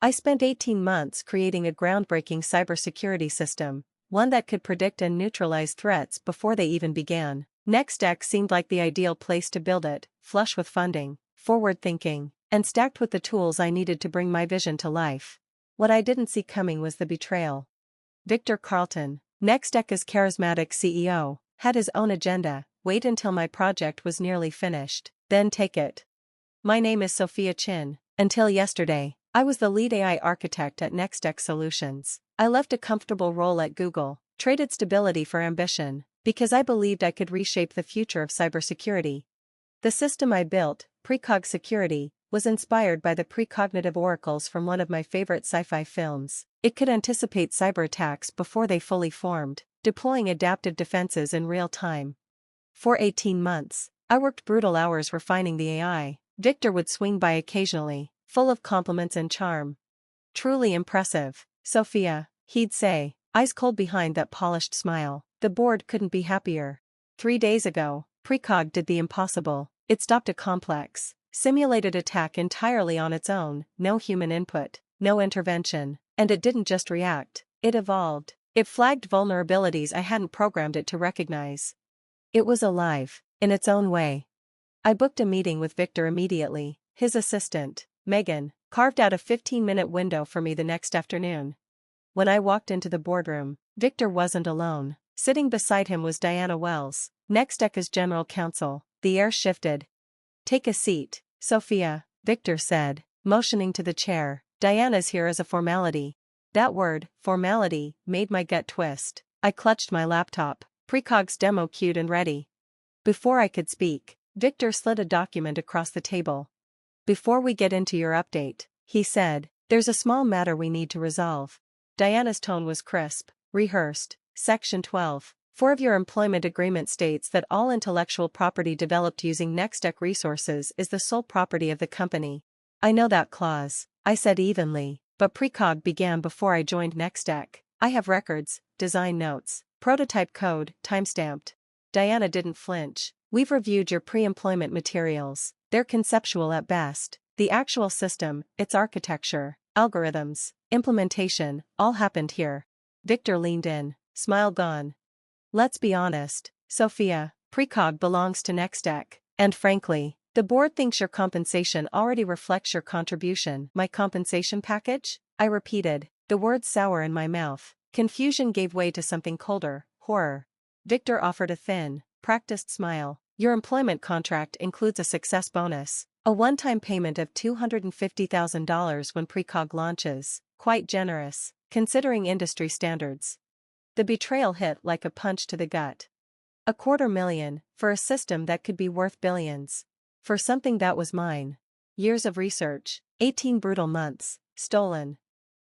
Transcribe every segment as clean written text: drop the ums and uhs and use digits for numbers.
I spent 18 months creating a groundbreaking cybersecurity system, one that could predict and neutralize threats before they even began. Nextech seemed like the ideal place to build it, flush with funding, forward-thinking, and stacked with the tools I needed to bring my vision to life. What I didn't see coming was the betrayal. Victor Carlton, Nextech's charismatic CEO, had his own agenda: wait until my project was nearly finished, then take it. My name is Sophia Chin. Until yesterday, I was the lead AI architect at Nextech Solutions. I left a comfortable role at Google, traded stability for ambition, because I believed I could reshape the future of cybersecurity. The system I built, Precog Security, was inspired by the precognitive oracles from one of my favorite sci-fi films. It could anticipate cyberattacks before they fully formed, deploying adaptive defenses in real time. For 18 months, I worked brutal hours refining the AI. Victor would swing by occasionally, full of compliments and charm. "Truly impressive, Sophia," he'd say, eyes cold behind that polished smile. The board couldn't be happier. 3 days ago, Precog did the impossible. It stopped a complex, simulated attack entirely on its own, no human input, no intervention, and it didn't just react, it evolved. It flagged vulnerabilities I hadn't programmed it to recognize. It was alive, in its own way. I booked a meeting with Victor immediately. His assistant, Megan, carved out a 15-minute window for me the next afternoon. When I walked into the boardroom, Victor wasn't alone. Sitting beside him was Diana Wells, Nextech's general counsel. The air shifted. "Take a seat, Sophia," Victor said, motioning to the chair. "Diana's here as a formality." That word, formality, made my gut twist. I clutched my laptop, Precog's demo queued and ready. Before I could speak, Victor slid a document across the table. "Before we get into your update," he said, "there's a small matter we need to resolve." Diana's tone was crisp, rehearsed. Section 12. 4 of your employment agreement states that all intellectual property developed using Nextech resources is the sole property of the company. "I know that clause," I said evenly, "but Precog began before I joined Nextech. I have records, design notes, prototype code, timestamped." Diana didn't flinch. "We've reviewed your pre-employment materials. They're conceptual at best. The actual system, its architecture, algorithms, implementation, all happened here." Victor leaned in, smile gone. "Let's be honest, Sophia, Precog belongs to Nextech, and frankly, the board thinks your compensation already reflects your contribution." "My compensation package?" I repeated, the words sour in my mouth. Confusion gave way to something colder, horror. Victor offered a thin, practiced smile. "Your employment contract includes a success bonus, a one-time payment of $250,000 when Precog launches. Quite generous, considering industry standards." The betrayal hit like a punch to the gut. $250,000, for a system that could be worth billions. For something that was mine. Years of research, 18 brutal months, stolen.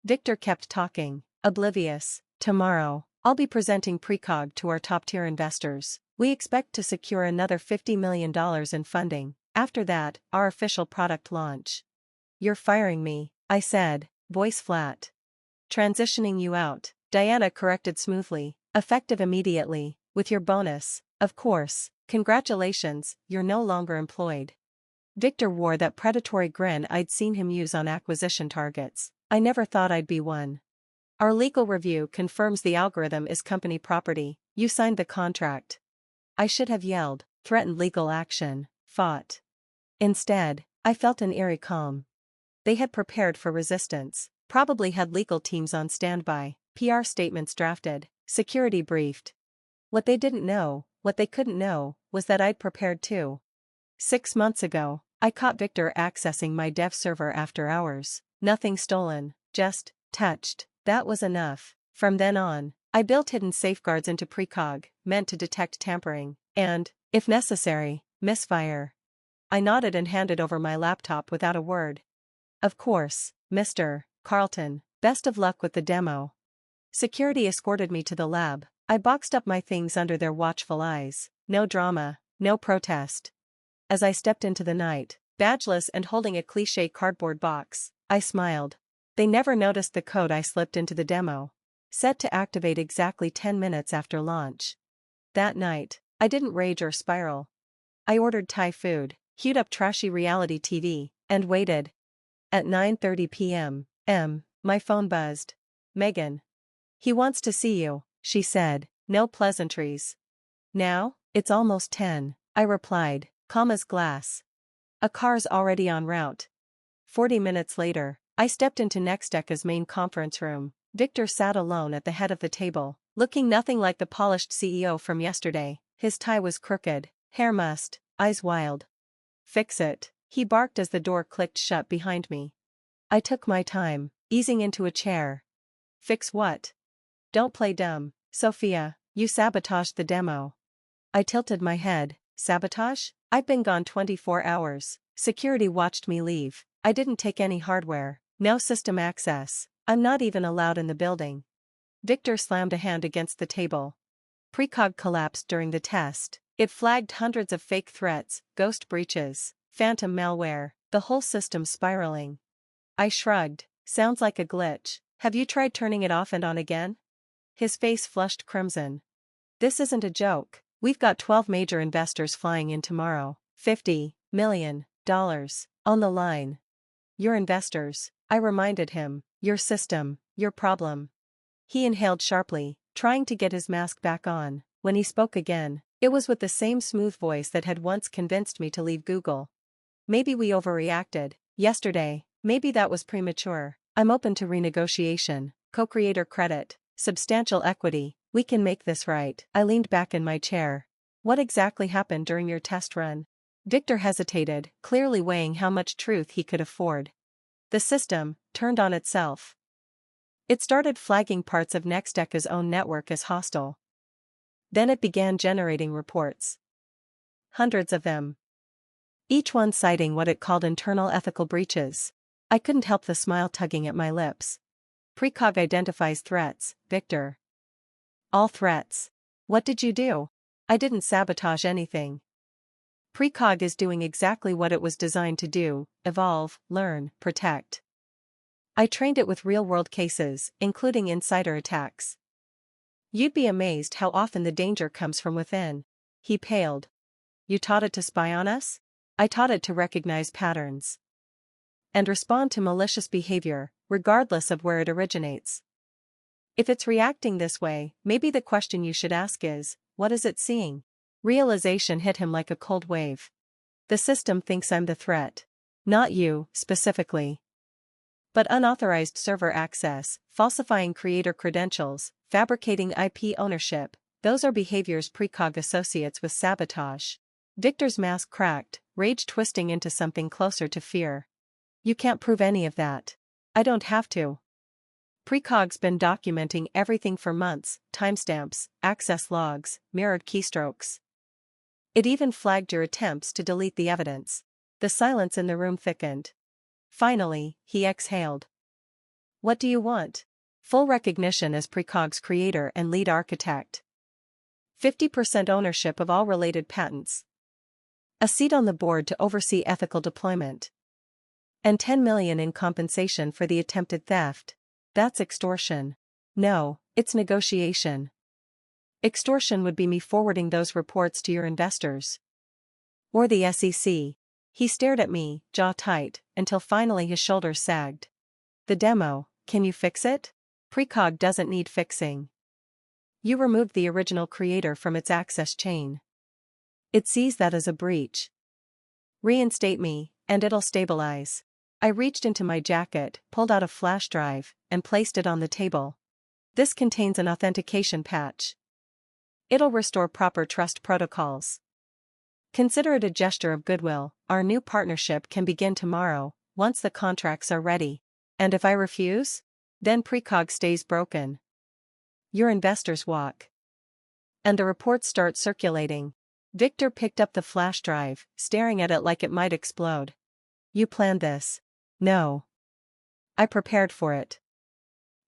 Victor kept talking, oblivious. "Tomorrow, I'll be presenting Precog to our top-tier investors. We expect to secure another $50 million in funding. After that, our official product launch." "You're firing me," I said, voice flat. "Transitioning you out," Diana corrected smoothly, "effective immediately, with your bonus, of course. Congratulations, you're no longer employed." Victor wore that predatory grin I'd seen him use on acquisition targets. "I never thought I'd be one." "Our legal review confirms the algorithm is company property. You signed the contract." I should have yelled, threatened legal action, fought. Instead, I felt an eerie calm. They had prepared for resistance, probably had legal teams on standby, PR statements drafted, security briefed. What they didn't know, what they couldn't know, was that I'd prepared too. 6 months ago, I caught Victor accessing my dev server after hours. Nothing stolen, just touched. That was enough. From then on, I built hidden safeguards into Precog, meant to detect tampering, and, if necessary, misfire. I nodded and handed over my laptop without a word. "Of course, Mr. Carlton, best of luck with the demo." Security escorted me to the lab. I boxed up my things under their watchful eyes. No drama, no protest. As I stepped into the night, badgeless and holding a cliché cardboard box, I smiled. They never noticed the code I slipped into the demo. Set to activate exactly 10 minutes after launch. That night, I didn't rage or spiral. I ordered Thai food, queued up trashy reality TV, and waited. At 9:30 p.m., My phone buzzed. Megan. He wants to see you, she said, no pleasantries. Now? It's almost 10, I replied, calm as glass. A car's already en route. 40 minutes later, I stepped into Nextech's main conference room. Victor sat alone at the head of the table, looking nothing like the polished CEO from yesterday. His tie was crooked, hair mussed, eyes wild. Fix it, he barked as the door clicked shut behind me. I took my time, easing into a chair. Fix what? Don't play dumb, Sophia, you sabotaged the demo. I tilted my head. Sabotage? I've been gone 24 hours. Security watched me leave. I didn't take any hardware, no system access. I'm not even allowed in the building. Victor slammed a hand against the table. Precog collapsed during the test. It flagged hundreds of fake threats, ghost breaches, phantom malware, the whole system spiraling. I shrugged. Sounds like a glitch. Have you tried turning it off and on again? His face flushed crimson. This isn't a joke. We've got 12 major investors flying in tomorrow. $50 million on the line. Your investors, I reminded him, your system, your problem. He inhaled sharply, trying to get his mask back on. When he spoke again, it was with the same smooth voice that had once convinced me to leave Google. Maybe we overreacted yesterday, maybe that was premature. I'm open to renegotiation, co-creator credit, substantial equity. We can make this right. I leaned back in my chair. What exactly happened during your test run? Victor hesitated, clearly weighing how much truth he could afford. The system turned on itself. It started flagging parts of Nextech's own network as hostile. Then it began generating reports. Hundreds of them. Each one citing what it called internal ethical breaches. I couldn't help the smile tugging at my lips. Precog identifies threats, Victor. All threats. What did you do? I didn't sabotage anything. Precog is doing exactly what it was designed to do: evolve, learn, protect. I trained it with real-world cases, including insider attacks. You'd be amazed how often the danger comes from within. He paled. You taught it to spy on us? I taught it to recognize patterns and respond to malicious behavior, regardless of where it originates. If it's reacting this way, maybe the question you should ask is, what is it seeing? Realization hit him like a cold wave. The system thinks I'm the threat. Not you, specifically. But unauthorized server access, falsifying creator credentials, fabricating IP ownership, those are behaviors Precog associates with sabotage. Victor's mask cracked, rage twisting into something closer to fear. You can't prove any of that. I don't have to. Precog's been documenting everything for months: timestamps, access logs, mirrored keystrokes. It even flagged your attempts to delete the evidence. The silence in the room thickened. Finally, he exhaled. What do you want? Full recognition as Precog's creator and lead architect. 50% ownership of all related patents. A seat on the board to oversee ethical deployment. And $10 million in compensation for the attempted theft. That's extortion. No, it's negotiation. Extortion would be me forwarding those reports to your investors. Or the SEC. He stared at me, jaw tight, until finally his shoulders sagged. The demo, can you fix it? Precog doesn't need fixing. You removed the original creator from its access chain. It sees that as a breach. Reinstate me, and it'll stabilize. I reached into my jacket, pulled out a flash drive, and placed it on the table. This contains an authentication patch. It'll restore proper trust protocols. Consider it a gesture of goodwill. Our new partnership can begin tomorrow, once the contracts are ready. And if I refuse? Then Precog stays broken. Your investors walk. And the reports start circulating. Victor picked up the flash drive, staring at it like it might explode. You planned this. No. I prepared for it.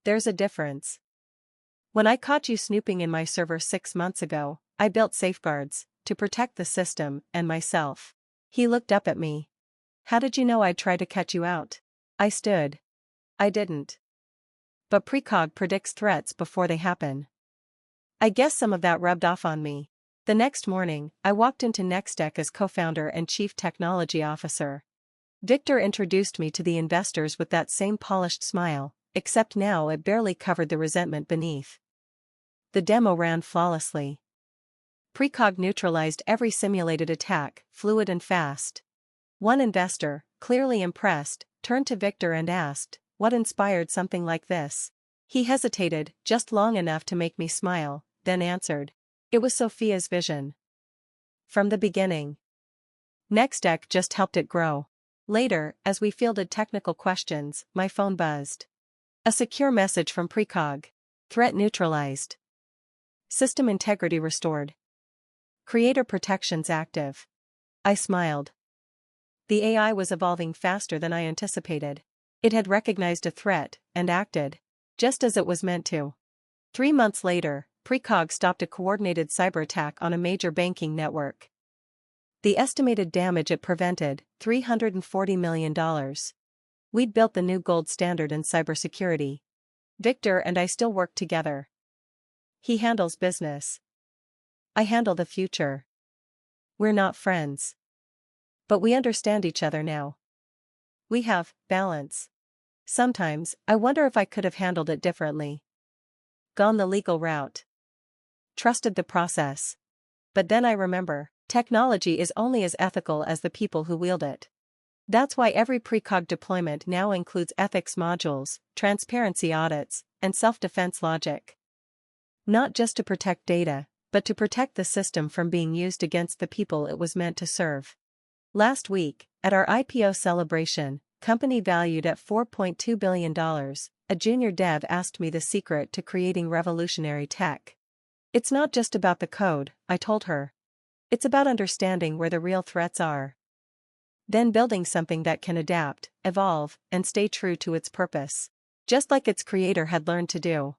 There's a difference. When I caught you snooping in my server 6 months ago, I built safeguards to protect the system and myself. He looked up at me. How did you know I'd try to catch you out? I stood. I didn't. But Precog predicts threats before they happen. I guess some of that rubbed off on me. The next morning, I walked into Nextech as co-founder and chief technology officer. Victor introduced me to the investors with that same polished smile, except now it barely covered the resentment beneath. The demo ran flawlessly. Precog neutralized every simulated attack, fluid and fast. One investor, clearly impressed, turned to Victor and asked, "What inspired something like this?" He hesitated, just long enough to make me smile, then answered, "It was Sophia's vision. From the beginning. Nextech just helped it grow." Later, as we fielded technical questions, my phone buzzed. A secure message from Precog. Threat neutralized. System integrity restored. Creator protections active. I smiled. The AI was evolving faster than I anticipated. It had recognized a threat and acted, just as it was meant to. 3 months later, Precog stopped a coordinated cyberattack on a major banking network. The estimated damage it prevented, $340 million. We'd built the new gold standard in cybersecurity. Victor and I still work together. He handles business. I handle the future. We're not friends. But we understand each other now. We have balance. Sometimes, I wonder if I could have handled it differently. Gone the legal route. Trusted the process. But then I remember, technology is only as ethical as the people who wield it. That's why every Precog deployment now includes ethics modules, transparency audits, and self-defense logic. Not just to protect data, but to protect the system from being used against the people it was meant to serve. Last week, at our IPO celebration, company valued at $4.2 billion, a junior dev asked me the secret to creating revolutionary tech. "It's not just about the code," I told her. "It's about understanding where the real threats are. Then building something that can adapt, evolve, and stay true to its purpose. Just like its creator had learned to do."